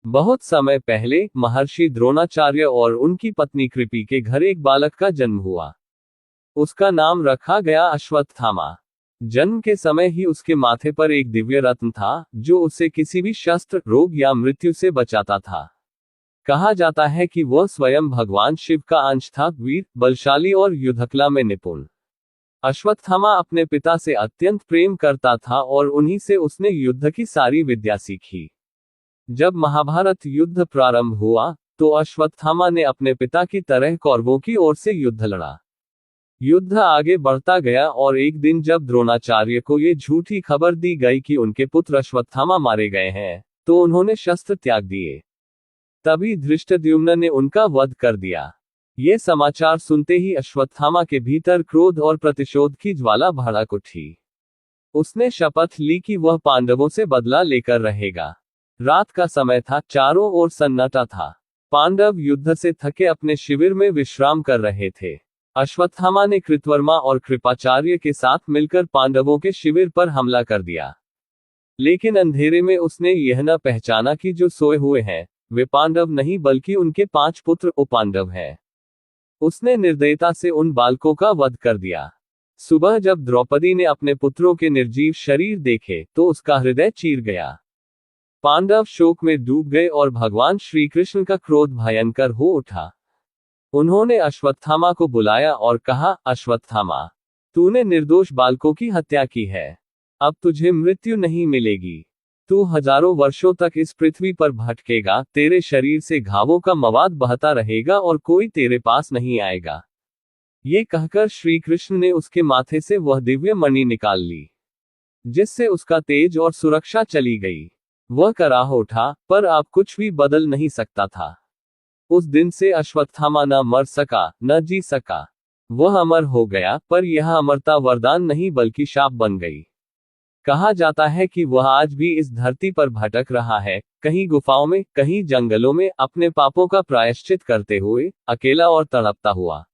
बहुत समय पहले महर्षि द्रोणाचार्य और उनकी पत्नी कृपि के घर एक बालक का जन्म हुआ। उसका नाम रखा गया अश्वत्थामा। जन्म के समय ही उसके माथे पर एक दिव्य रत्न था, जो उसे किसी भी शस्त्र, रोग या मृत्यु से बचाता था। कहा जाता है कि वह स्वयं भगवान शिव का अंश था, वीर, बलशाली और युद्धकला में निपुण। अश्वत्थामा अपने पिता से अत्यंत प्रेम करता था और उन्हीं से उसने युद्ध की सारी विद्या सीखी। जब महाभारत युद्ध प्रारंभ हुआ, तो अश्वत्थामा ने अपने पिता की तरह कौरवों की ओर से युद्ध लड़ा। युद्ध आगे बढ़ता गया और एक दिन जब द्रोणाचार्य को ये झूठी खबर दी गई कि उनके पुत्र अश्वत्थामा मारे गए हैं, तो उन्होंने शस्त्र त्याग दिए। तभी धृष्टद्युम्न ने उनका वध कर दिया। ये समाचार सुनते ही अश्वत्थामा के भीतर क्रोध और प्रतिशोध की ज्वाला भड़क उठी। उसने शपथ ली कि वह पांडवों से बदला लेकर रहेगा। रात का समय था, चारों ओर सन्नाटा था। पांडव युद्ध से थके अपने शिविर में विश्राम कर रहे थे। अश्वत्थामा ने कृतवर्मा और कृपाचार्य के साथ मिलकर पांडवों के शिविर पर हमला कर दिया। लेकिन अंधेरे में उसने यह न पहचाना कि जो सोए हुए हैं, वे पांडव नहीं बल्कि उनके 5 पुत्र उपांडव हैं। उसने निर्दयता से उन बालकों का वध कर दिया। सुबह जब द्रौपदी ने अपने पुत्रों के निर्जीव शरीर देखे, तो उसका हृदय चीर गया। पांडव शोक में डूब गए और भगवान श्री कृष्ण का क्रोध भयंकर हो उठा। उन्होंने अश्वत्थामा को बुलाया और कहा, अश्वत्थामा, तूने निर्दोष बालकों की हत्या की है। अब तुझे मृत्यु नहीं मिलेगी। तू हजारों वर्षों तक इस पृथ्वी पर भटकेगा, तेरे शरीर से घावों का मवाद बहता रहेगा और कोई तेरे पास नहीं आएगा। ये कहकर श्री कृष्ण ने उसके माथे से वह दिव्य मणि निकाल ली, जिससे उसका तेज और सुरक्षा चली गई। वह कराह उठा, पर अब कुछ भी बदल नहीं सकता था। उस दिन से अश्वत्थामा न मर सका, न जी सका। वह अमर हो गया, पर यह अमरता वरदान नहीं बल्कि शाप बन गई। कहा जाता है कि वह आज भी इस धरती पर भटक रहा है, कहीं गुफाओं में, कहीं जंगलों में, अपने पापों का प्रायश्चित करते हुए, अकेला और तड़पता हुआ।